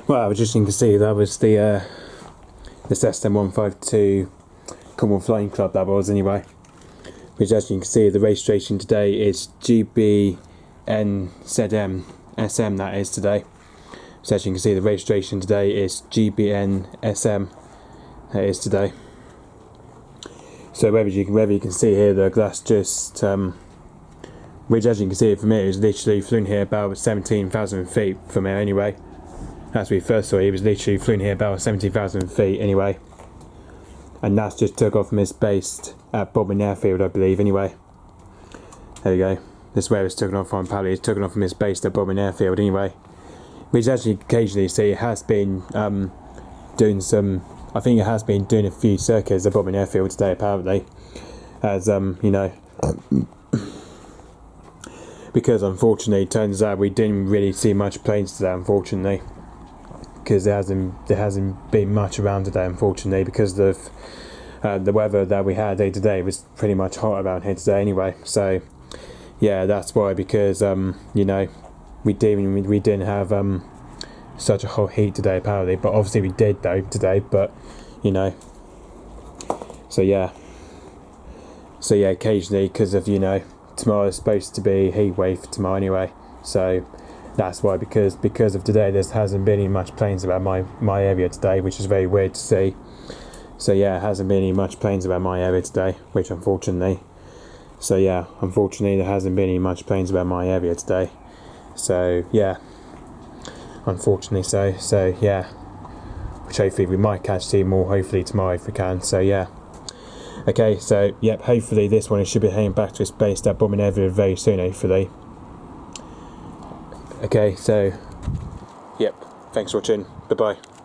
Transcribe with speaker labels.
Speaker 1: Well, as you can see, that was the Cessna 152 Cornwall Flying Club, that was anyway. Which, as you can see, the registration today is G-BNSM, that is today. So as you can see, the registration today is G-BNSM, that is today. So whether you can see here, the glass just, which as you can see from here, is literally flown here about 17,000 feet from here anyway. As we first saw, he was literally flown here about 17,000 feet anyway. And that's just took off from his base at Bodmin Airfield, I believe, anyway. There we go. This is where it's taken off from, apparently it's taken off from his base at Bodmin Airfield anyway. Which as you occasionally see, it has been doing some, I think it has been doing a few circuits at Bodmin Airfield today, apparently. As, you know, because unfortunately it turns out we didn't really see much planes today, unfortunately. Because there hasn't been much around today, unfortunately, because of the weather that we had day today was pretty much hot around here today anyway. So yeah, that's why, because you know, we didn't have such a hot heat today apparently, but obviously we did though today, but you know, so yeah, occasionally, because of, you know, tomorrow is supposed to be heat wave tomorrow anyway, so that's why, because of today there hasn't been any much planes about my area today, which is very weird to see. So yeah, it hasn't been any much planes about my area today, which unfortunately, so yeah, unfortunately there hasn't been any much planes about my area today. So yeah, unfortunately, so yeah, which hopefully we might catch two more hopefully tomorrow if we can. So yeah, okay, so yep, hopefully this one should be heading back to its base at Bodmin Airfield very soon, hopefully. Okay, so yep, thanks for watching, bye bye.